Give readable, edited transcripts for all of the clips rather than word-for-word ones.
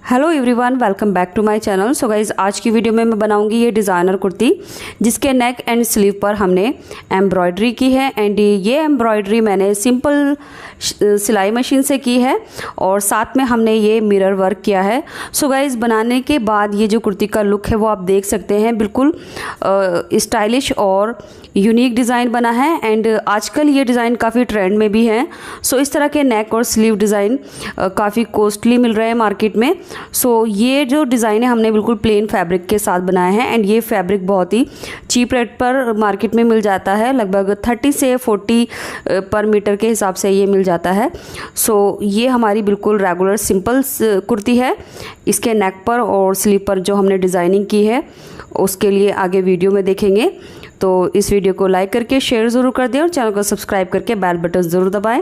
Hello everyone, welcome back to my channel. So guys, आज की video में मैं बनाऊंगी ये डिज़ाइनर कुर्ती जिसके नेक एंड स्लीव पर हमने एम्ब्रॉयडरी की है। एंड ये एम्ब्रॉयडरी मैंने सिंपल सिलाई मशीन से की है और साथ में हमने ये मिरर वर्क किया है। सो गाइज़, बनाने के बाद ये जो कुर्ती का लुक है वो आप देख सकते हैं, बिल्कुल स्टाइलिश और यूनिक डिज़ाइन बना है। एंड आजकल ये डिज़ाइन काफ़ी ट्रेंड में भी है। सो इस तरह के नेक और स्लीव डिज़ाइन काफ़ी कॉस्टली मिल रहे हैं मार्केट में। सो ये जो डिज़ाइन है हमने बिल्कुल प्लेन फैब्रिक के साथ बनाया है। एंड ये फैब्रिक बहुत ही चीप रेट पर मार्केट में मिल जाता है, लगभग 30 से 40 पर मीटर के हिसाब से ये मिल जाता है। सो ये हमारी बिल्कुल रेगुलर सिंपल कुर्ती है। इसके नेक पर और स्लीव पर जो हमने डिज़ाइनिंग की है उसके लिए आगे वीडियो में देखेंगे। तो इस वीडियो को लाइक करके शेयर ज़रूर कर दें और चैनल को सब्सक्राइब करके बेल बटन ज़रूर दबाएं।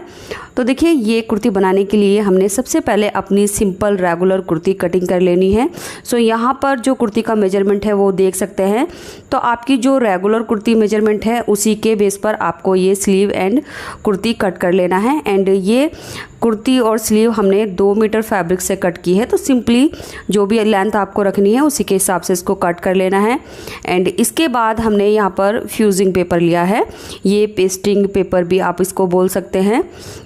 तो देखिए, ये कुर्ती बनाने के लिए हमने सबसे पहले अपनी सिंपल रेगुलर कुर्ती कटिंग कर लेनी है। सो यहाँ पर जो कुर्ती का मेजरमेंट है वो देख सकते हैं। तो आपकी जो रेगुलर कुर्ती मेजरमेंट है उसी के बेस पर आपको ये स्लीव एंड कुर्ती कट कर लेना है। एंड ये कुर्ती और स्लीव हमने 2 मीटर फैब्रिक से कट की है। तो सिंपली जो भी लेंथ आपको रखनी है उसी के हिसाब से इसको कट कर लेना है। एंड इसके बाद हमने यहाँ पर फ्यूजिंग पेपर लिया है, ये पेस्टिंग पेपर भी आप इसको बोल सकते हैं।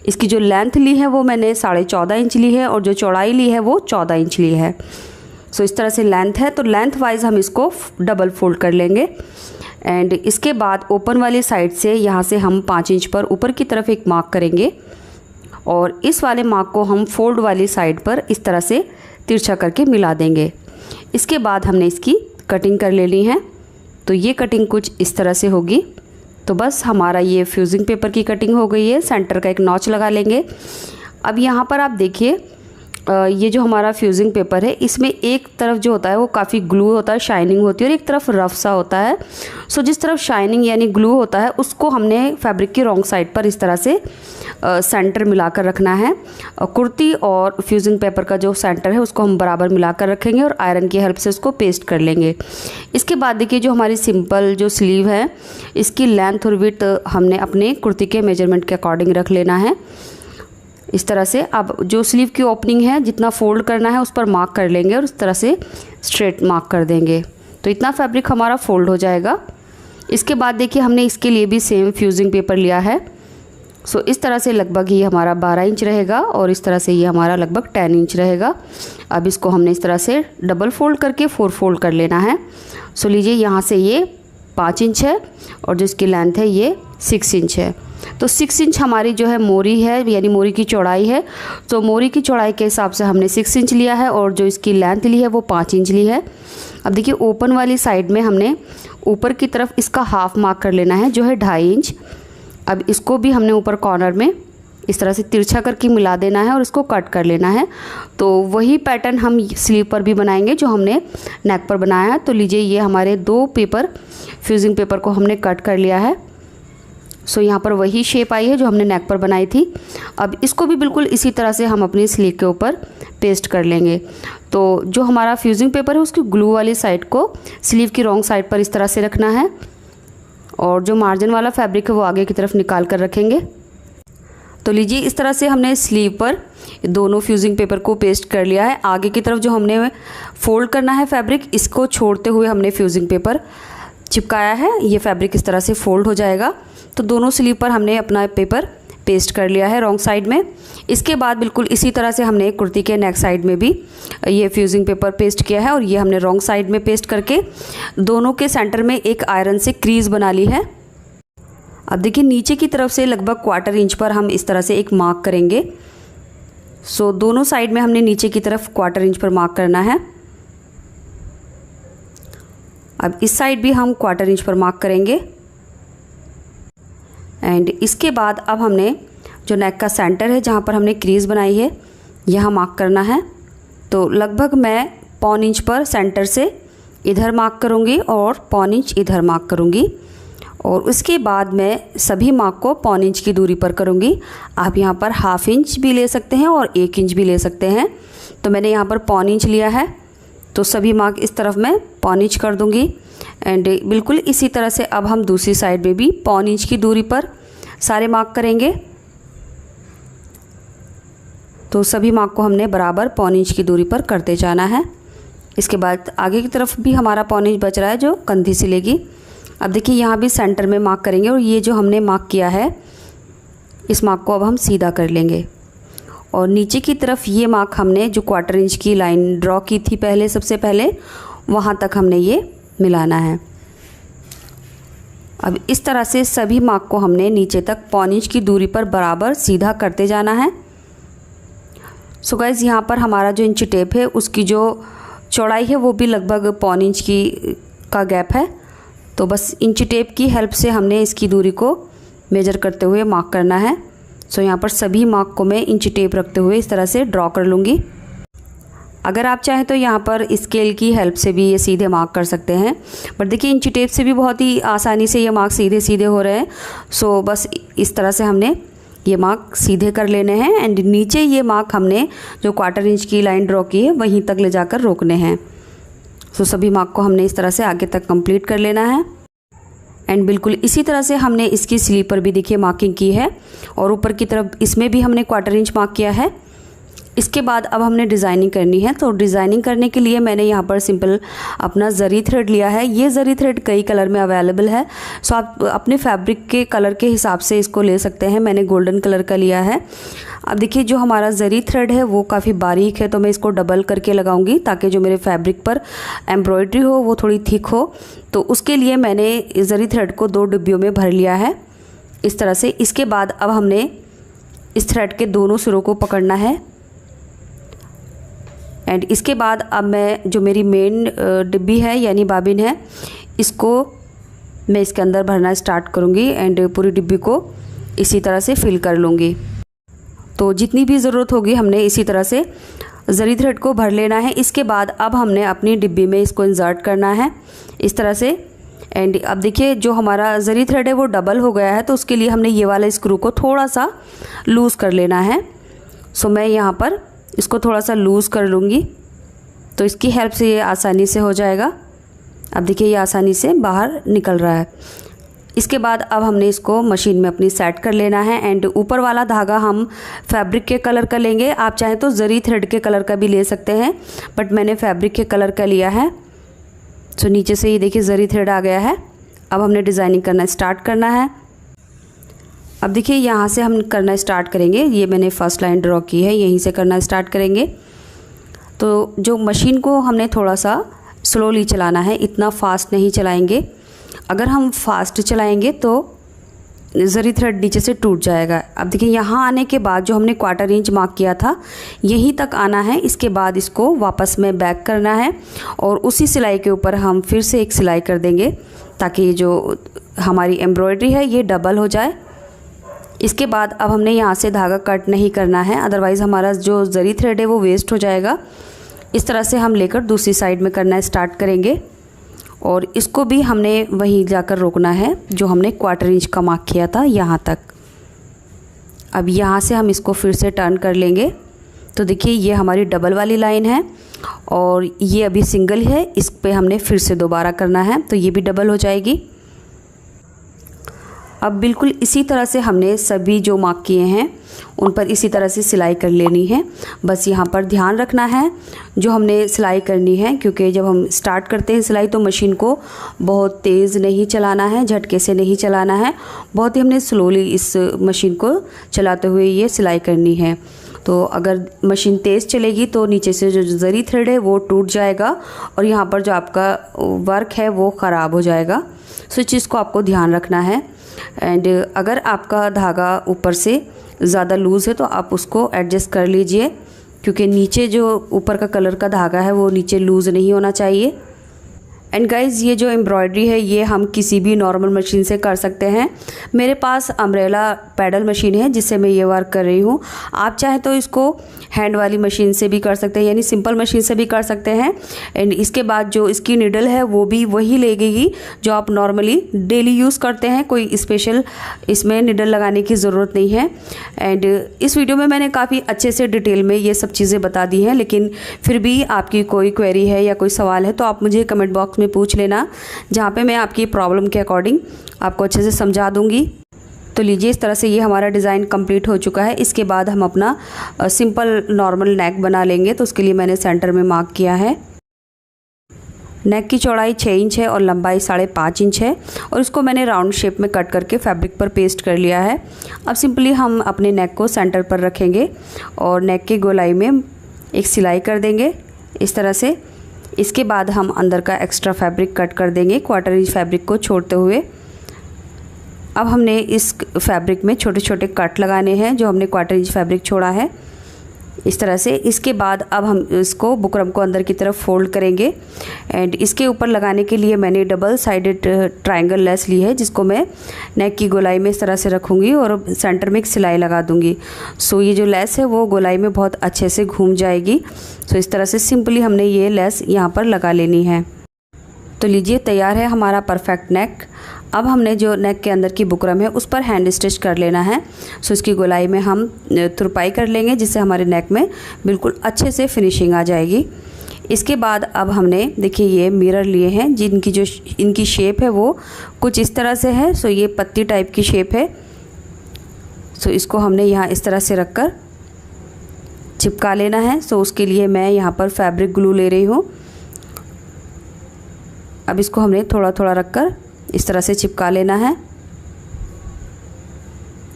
इसकी जो लेंथ ली है वो मैंने 14.5 इंच ली है और जो चौड़ाई ली है वो 14 इंच ली है। सो इस तरह से लेंथ है। तो लेंथ वाइज हम इसको डबल फोल्ड कर लेंगे। एंड इसके बाद ओपन वाली साइड से यहाँ से हम 5 इंच पर ऊपर की तरफ एक मार्क करेंगे और इस वाले मार्क को हम फोल्ड वाली साइड पर इस तरह से तिरछा करके मिला देंगे। इसके बाद हमने इसकी कटिंग कर लेनी है। तो ये कटिंग कुछ इस तरह से होगी। तो बस हमारा ये फ्यूजिंग पेपर की कटिंग हो गई है। सेंटर का एक नॉच लगा लेंगे। अब यहाँ पर आप देखिए, ये जो हमारा फ्यूजिंग पेपर है इसमें एक तरफ जो होता है वो काफ़ी ग्लू होता है, शाइनिंग होती है, और एक तरफ रफ सा होता है। सो जिस तरफ शाइनिंग यानी ग्लू होता है उसको हमने फैब्रिक की रॉन्ग साइड पर इस तरह से सेंटर मिलाकर रखना है। कुर्ती और फ्यूजिंग पेपर का जो सेंटर है उसको हम बराबर मिलाकर रखेंगे और आयरन की हेल्प से उसको पेस्ट कर लेंगे। इसके बाद देखिए, जो हमारी सिंपल जो स्लीव है इसकी लेंथ और विड्थ हमने अपने कुर्ती के मेजरमेंट के अकॉर्डिंग रख लेना है इस तरह से। अब जो स्लीव की ओपनिंग है जितना फोल्ड करना है उस पर मार्क कर लेंगे और इस तरह से स्ट्रेट मार्क कर देंगे। तो इतना फैब्रिक हमारा फोल्ड हो जाएगा। इसके बाद देखिए, हमने इसके लिए भी सेम फ्यूजिंग पेपर लिया है। सो इस तरह से लगभग ये हमारा 12 इंच रहेगा और इस तरह से ये हमारा लगभग 10 इंच रहेगा। अब इसको हमने इस तरह से डबल फोल्ड करके 4 फोल्ड कर लेना है। सो लीजिए, यहाँ से ये 5 इंच है और जो इसकी लेंथ है ये 6 इंच है। तो 6 इंच हमारी जो है मोरी है, यानी मोरी की चौड़ाई है। तो मोरी की चौड़ाई के हिसाब से हमने 6 इंच लिया है और जो इसकी लेंथ ली है वो 5 इंच ली है। अब देखिए, ओपन वाली साइड में हमने ऊपर की तरफ इसका हाफ मार्क कर लेना है जो है 2.5 इंच। अब इसको भी हमने ऊपर कॉर्नर में इस तरह से तिरछा करके मिला देना है और इसको कट कर लेना है। तो वही पैटर्न हम स्लीव पर भी बनाएंगे जो हमने नेक पर बनाया है। तो लीजिए, ये हमारे 2 पेपर फ्यूजिंग पेपर को हमने कट कर लिया है। सो यहाँ पर वही शेप आई है जो हमने नेक पर बनाई थी। अब इसको भी बिल्कुल इसी तरह से हम अपनी स्लीव के ऊपर पेस्ट कर लेंगे। तो जो हमारा फ्यूजिंग पेपर है उसकी ग्लू वाली साइड को स्लीव की रॉन्ग साइड पर इस तरह से रखना है और जो मार्जिन वाला फैब्रिक है वो आगे की तरफ निकाल कर रखेंगे। तो लीजिए, इस तरह से हमने स्लीव पर दोनों फ्यूजिंग पेपर को पेस्ट कर लिया है। आगे की तरफ जो हमने फोल्ड करना है फैब्रिक, इसको छोड़ते हुए हमने फ्यूजिंग पेपर चिपकाया है। ये फैब्रिक इस तरह से फोल्ड हो जाएगा। तो दोनों स्लीव पर हमने अपना पेपर पेस्ट कर लिया है रॉन्ग साइड में। इसके बाद बिल्कुल इसी तरह से हमने कुर्ती के नेक साइड में भी ये फ्यूजिंग पेपर पेस्ट किया है और ये हमने रॉन्ग साइड में पेस्ट करके दोनों के सेंटर में एक आयरन से क्रीज बना ली है। अब देखिए, नीचे की तरफ से लगभग 1/4 इंच पर हम इस तरह से एक मार्क करेंगे। सो दोनों साइड में हमने नीचे की तरफ 1/4 इंच पर मार्क करना है। अब इस साइड भी हम 1/4 इंच पर मार्क करेंगे। एंड इसके बाद अब हमने जो नेक का सेंटर है जहाँ पर हमने क्रीज बनाई है यहाँ मार्क करना है। तो लगभग मैं 1/4 इंच पर सेंटर से इधर मार्क करूँगी और 1/4 इंच इधर मार्क करूँगी और उसके बाद मैं सभी मार्क को 1/4 इंच की दूरी पर करूँगी। आप यहाँ पर 1/2 इंच भी ले सकते हैं और 1 इंच भी ले सकते हैं। तो मैंने यहाँ पर 1/4 इंच लिया है। तो सभी मार्क इस तरफ मैं 1/4 इंच कर दूँगी। एंड बिल्कुल इसी तरह से अब हम दूसरी साइड में भी 1/4 इंच की दूरी पर सारे मार्क करेंगे। तो सभी मार्क को हमने बराबर पौने इंच की दूरी पर करते जाना है। इसके बाद आगे की तरफ भी हमारा पौने इंच बच रहा है जो कंधी सिलेगी। अब देखिए यहाँ भी सेंटर में मार्क करेंगे और ये जो हमने मार्क किया है इस मार्क को अब हम सीधा कर लेंगे और नीचे की तरफ ये मार्क हमने जो 1/4 इंच की लाइन ड्रॉ की थी पहले, सबसे पहले वहाँ तक हमने ये मिलाना है। अब इस तरह से सभी मार्क को हमने नीचे तक पौने इंच की दूरी पर बराबर सीधा करते जाना है। सो गाइस यहाँ पर हमारा जो इंची टेप है उसकी जो चौड़ाई है वो भी लगभग पौने इंच का गैप है। तो बस इंची टेप की हेल्प से हमने इसकी दूरी को मेजर करते हुए मार्क करना है। सो यहाँ पर सभी मार्क को मैं इंची टेप रखते हुए इस तरह से ड्रॉ कर लूँगी। अगर आप चाहें तो यहाँ पर स्केल की हेल्प से भी ये सीधे मार्क कर सकते हैं, बट देखिए इंची टेप से भी बहुत ही आसानी से ये मार्क सीधे सीधे हो रहे हैं। सो बस इस तरह से हमने ये मार्क सीधे कर लेने हैं एंड नीचे ये मार्क हमने जो 1/4 इंच की लाइन ड्रॉ की है वहीं तक ले जाकर रोकने हैं। सो सभी मार्क को हमने इस तरह से आगे तक कंप्लीट कर लेना है एंड बिल्कुल इसी तरह से हमने इसकी स्लीव पर भी देखिए मार्किंग की है और ऊपर की तरफ इसमें भी हमने 1/4 इंच मार्क किया है। इसके बाद अब हमने डिज़ाइनिंग करनी है। तो डिज़ाइनिंग करने के लिए मैंने यहाँ पर सिंपल अपना ज़री थ्रेड लिया है। ये ज़री थ्रेड कई कलर में अवेलेबल है, सो आप अपने फैब्रिक के कलर के हिसाब से इसको ले सकते हैं। मैंने गोल्डन कलर का लिया है। अब देखिए जो हमारा ज़री थ्रेड है वो काफ़ी बारीक है, तो मैं इसको डबल करके लगाऊंगी ताकि जो मेरे फैब्रिक पर एम्ब्रॉयडरी हो वो थोड़ी थिक हो। तो उसके लिए मैंने ज़री थ्रेड को 2 डिब्बियों में भर लिया है इस तरह से। इसके बाद अब हमने इस थ्रेड के दोनों सिरों को पकड़ना है एंड इसके बाद अब मैं जो मेरी मेन डिब्बी है यानी बाबिन है इसको मैं इसके अंदर भरना स्टार्ट करूँगी एंड पूरी डिब्बी को इसी तरह से फिल कर लूँगी। तो जितनी भी ज़रूरत होगी हमने इसी तरह से ज़री थ्रेड को भर लेना है। इसके बाद अब हमने अपनी डिब्बी में इसको इंसर्ट करना है इस तरह से एंड अब देखिए जो हमारा ज़री थ्रेड है वो डबल हो गया है, तो उसके लिए हमने ये वाला स्क्रू को थोड़ा सा लूज़ कर लेना है। सो मैं यहाँ पर इसको थोड़ा सा लूज़ कर लूँगी तो इसकी हेल्प से ये आसानी से हो जाएगा। अब देखिए ये आसानी से बाहर निकल रहा है। इसके बाद अब हमने इसको मशीन में अपनी सेट कर लेना है एंड ऊपर वाला धागा हम फैब्रिक के कलर का लेंगे। आप चाहें तो ज़री थ्रेड के कलर का भी ले सकते हैं, बट मैंने फैब्रिक के कलर का लिया है। तो नीचे से ये देखिए ज़री थ्रेड आ गया है। अब हमने डिज़ाइनिंग करना स्टार्ट करना है। अब देखिए यहाँ से हम करना स्टार्ट करेंगे। ये मैंने फर्स्ट लाइन ड्रॉ की है, यहीं से करना स्टार्ट करेंगे। तो जो मशीन को हमने थोड़ा सा स्लोली चलाना है, इतना फास्ट नहीं चलाएंगे। अगर हम फास्ट चलाएंगे तो ज़री थ्रेड नीचे से टूट जाएगा। अब देखिए यहाँ आने के बाद जो हमने 1/4 इंच मार्क किया था यहीं तक आना है। इसके बाद इसको वापस में बैक करना है और उसी सिलाई के ऊपर हम फिर से एक सिलाई कर देंगे ताकि जो हमारी एम्ब्रॉयडरी है ये डबल हो जाए। इसके बाद अब हमने यहाँ से धागा कट नहीं करना है, अदरवाइज़ हमारा जो ज़री थ्रेड है वो वेस्ट हो जाएगा। इस तरह से हम लेकर दूसरी साइड में करना स्टार्ट करेंगे और इसको भी हमने वहीं जाकर रोकना है जो हमने 1/4 इंच का मार्क किया था यहाँ तक। अब यहाँ से हम इसको फिर से टर्न कर लेंगे। तो देखिए ये हमारी डबल वाली लाइन है और ये अभी सिंगल है, इस पे हमने फिर से दोबारा करना है तो ये भी डबल हो जाएगी। अब बिल्कुल इसी तरह से हमने सभी जो मार्क किए हैं उन पर इसी तरह से सिलाई कर लेनी है। बस यहाँ पर ध्यान रखना है जो हमने सिलाई करनी है, क्योंकि जब हम स्टार्ट करते हैं सिलाई तो मशीन को बहुत तेज़ नहीं चलाना है, झटके से नहीं चलाना है, बहुत ही हमने स्लोली इस मशीन को चलाते हुए ये सिलाई करनी है। तो अगर मशीन तेज़ चलेगी तो नीचे से जो ज़री थ्रेड है वो टूट जाएगा और यहाँ पर जो आपका वर्क है वो ख़राब हो जाएगा। सो इस चीज़ को आपको ध्यान रखना है। एंड अगर आपका धागा ऊपर से ज़्यादा लूज़ है तो आप उसको एडजस्ट कर लीजिए, क्योंकि नीचे जो ऊपर का कलर का धागा है वो नीचे लूज़ नहीं होना चाहिए। एंड गाइज़ ये जो एम्ब्रॉयडरी है ये हम किसी भी नॉर्मल मशीन से कर सकते हैं। मेरे पास अम्ब्रेला पैडल मशीन है जिससे मैं ये वर्क कर रही हूँ। आप चाहें तो इसको हैंड वाली मशीन से भी कर सकते हैं, यानी सिंपल मशीन से भी कर सकते हैं। एंड इसके बाद जो इसकी निडल है वो भी वही लगेगी जो आप नॉर्मली डेली यूज़ करते हैं, कोई स्पेशल इसमें निडल लगाने की ज़रूरत नहीं है। एंड इस वीडियो में मैंने काफ़ी अच्छे से डिटेल में ये सब चीज़ें बता दी हैं, लेकिन फिर भी आपकी कोई क्वेरी है या कोई सवाल है तो आप मुझे कमेंट बॉक्स में पूछ लेना, जहाँ पे मैं आपकी प्रॉब्लम के अकॉर्डिंग आपको अच्छे से समझा दूँगी। तो लीजिए इस तरह से ये हमारा डिज़ाइन कंप्लीट हो चुका है। इसके बाद हम अपना सिंपल नॉर्मल नेक बना लेंगे। तो उसके लिए मैंने सेंटर में मार्क किया है। नेक की चौड़ाई 6 इंच है और लंबाई 5.5 इंच है और इसको मैंने राउंड शेप में कट करके फैब्रिक पर पेस्ट कर लिया है। अब सिंपली हम अपने नेक को सेंटर पर रखेंगे और नेक की गोलाई में एक सिलाई कर देंगे इस तरह से। इसके बाद हम अंदर का एक्स्ट्रा फैब्रिक कट कर देंगे 1/4 इंच फैब्रिक को छोड़ते हुए। अब हमने इस फैब्रिक में छोटे छोटे कट लगाने हैं जो हमने 1/4 इंच फैब्रिक छोड़ा है इस तरह से। इसके बाद अब हम इसको बुकरम को अंदर की तरफ फोल्ड करेंगे एंड इसके ऊपर लगाने के लिए मैंने डबल साइडेड ट्रायंगल लेस ली है जिसको मैं नेक की गोलाई में इस तरह से रखूँगी और सेंटर में एक सिलाई लगा दूँगी। सो ये जो लेस है वो गोलाई में बहुत अच्छे से घूम जाएगी। सो इस तरह से सिंपली हमने ये लेस यहाँ पर लगा लेनी है। तो लीजिए तैयार है हमारा परफेक्ट नेक। अब हमने जो नेक के अंदर की बुकरम है उस पर हैंड स्टिच कर लेना है। सो इसकी गोलाई में हम तुरपाई कर लेंगे जिससे हमारे नेक में बिल्कुल अच्छे से फिनिशिंग आ जाएगी। इसके बाद अब हमने देखिए ये मिरर लिए हैं जिनकी जो इनकी शेप है वो कुछ इस तरह से है। सो ये पत्ती टाइप की शेप है। सो इसको हमने यहाँ इस तरह से रख कर चिपका लेना है। सो उसके लिए मैं यहाँ पर फैब्रिक ग्लू ले रही हूँ। अब इसको हमने थोड़ा थोड़ा रख कर इस तरह से चिपका लेना है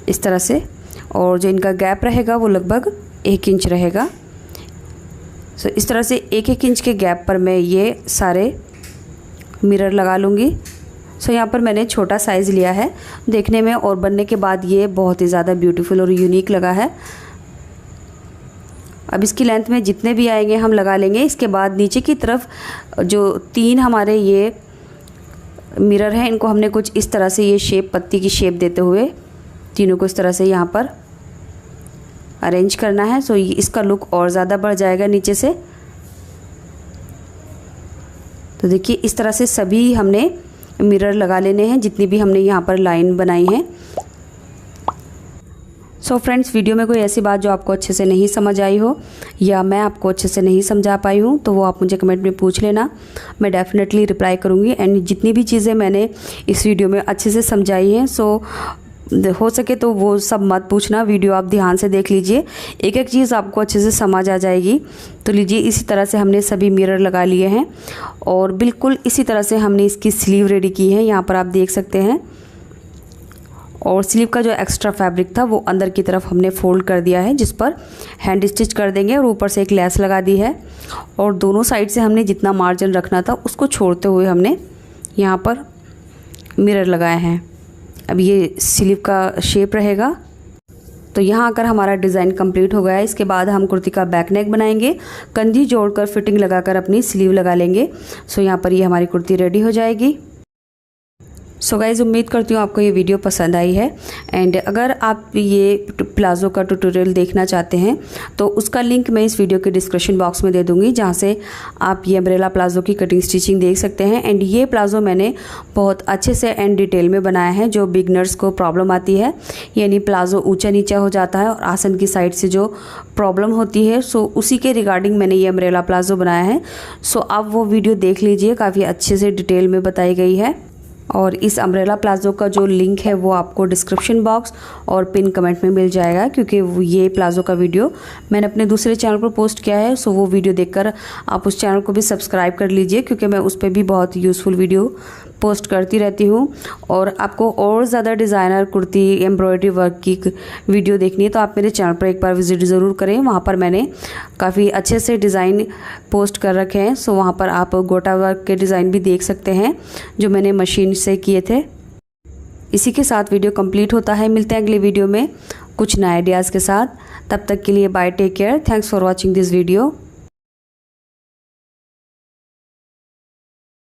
इस तरह से। और जो इनका गैप रहेगा वो लगभग 1 इंच रहेगा। सो इस तरह से 1-1 इंच के गैप पर मैं ये सारे मिरर लगा लूँगी। सो यहाँ पर मैंने छोटा साइज़ लिया है देखने में और बनने के बाद ये बहुत ही ज़्यादा ब्यूटीफुल और यूनिक लगा है। अब इसकी लेंथ में जितने भी आएंगे हम लगा लेंगे। इसके बाद नीचे की तरफ जो 3 हमारे ये मिरर हैं इनको हमने कुछ इस तरह से ये शेप पत्ती की शेप देते हुए तीनों को इस तरह से यहाँ पर अरेंज करना है। सो इसका लुक और ज़्यादा बढ़ जाएगा नीचे से। तो देखिए इस तरह से सभी हमने मिरर लगा लेने हैं जितनी भी हमने यहाँ पर लाइन बनाई है। सो फ्रेंड्स वीडियो में कोई ऐसी बात जो आपको अच्छे से नहीं समझ आई हो या मैं आपको अच्छे से नहीं समझा पाई हूँ तो वो आप मुझे कमेंट में पूछ लेना, मैं डेफिनेटली रिप्लाई करूँगी। एंड जितनी भी चीज़ें मैंने इस वीडियो में अच्छे से समझाई हैं सो हो सके तो वो सब मत पूछना, वीडियो आप ध्यान से देख लीजिए, एक एक चीज़ आपको अच्छे से समझ आ जाएगी। तो लीजिए इसी तरह से हमने सभी मिरर लगा लिए हैं और बिल्कुल इसी तरह से हमने इसकी स्लीव रेडी की है। यहाँ पर आप देख सकते हैं और स्लीव का जो एक्स्ट्रा फैब्रिक था वो अंदर की तरफ हमने फोल्ड कर दिया है जिस पर हैंड स्टिच कर देंगे और ऊपर से एक लेस लगा दी है और दोनों साइड से हमने जितना मार्जिन रखना था उसको छोड़ते हुए हमने यहाँ पर मिरर लगाए हैं। अब ये स्लीव का शेप रहेगा। तो यहाँ आकर हमारा डिज़ाइन कंप्लीट हो गया है। इसके बाद हम कुर्ती का बैक नेक बनाएंगे, कंधी जोड़कर फिटिंग लगाकर अपनी स्लीव लगा लेंगे। सो यहाँ पर ये हमारी कुर्ती रेडी हो जाएगी। सो गाइज़ उम्मीद करती हूँ आपको ये वीडियो पसंद आई है। एंड अगर आप ये प्लाज़ो का ट्यूटोरियल देखना चाहते हैं तो उसका लिंक मैं इस वीडियो के डिस्क्रिप्शन बॉक्स में दे दूँगी जहाँ से आप ये अम्ब्रेला प्लाज़ो की कटिंग स्टिचिंग देख सकते हैं। एंड ये प्लाज़ो मैंने बहुत अच्छे से एंड डिटेल में बनाया है। जो बिगनर्स को प्रॉब्लम आती है यानी प्लाज़ो ऊँचा नीचा हो जाता है और आसन की साइड से जो प्रॉब्लम होती है सो उसी के रिगार्डिंग मैंने ये अम्ब्रेला प्लाज़ो बनाया है। सो आप वो वीडियो देख लीजिए, काफ़ी अच्छे से डिटेल में बताई गई है। और इस अम्ब्रेला प्लाज़ो का जो लिंक है वो आपको डिस्क्रिप्शन बॉक्स और पिन कमेंट में मिल जाएगा क्योंकि ये प्लाज़ो का वीडियो मैंने अपने दूसरे चैनल पर पोस्ट किया है। सो वो वीडियो देखकर आप उस चैनल को भी सब्सक्राइब कर लीजिए क्योंकि मैं उस पर भी बहुत यूज़फुल वीडियो पोस्ट करती रहती हूँ। और आपको और ज़्यादा डिज़ाइनर कुर्ती एम्ब्रॉयडरी वर्क की वीडियो देखनी है तो आप मेरे चैनल पर एक बार विज़िट ज़रूर करें। वहाँ पर मैंने काफ़ी अच्छे से डिज़ाइन पोस्ट कर रखे हैं। सो वहाँ पर आप गोटा वर्क के डिज़ाइन भी देख सकते हैं जो मैंने मशीन से किए थे। इसी के साथ वीडियो कंप्लीट होता है। मिलते हैं अगले वीडियो में कुछ नए आइडियाज़ के साथ। तब तक के लिए bye, take care, thanks for watching this video.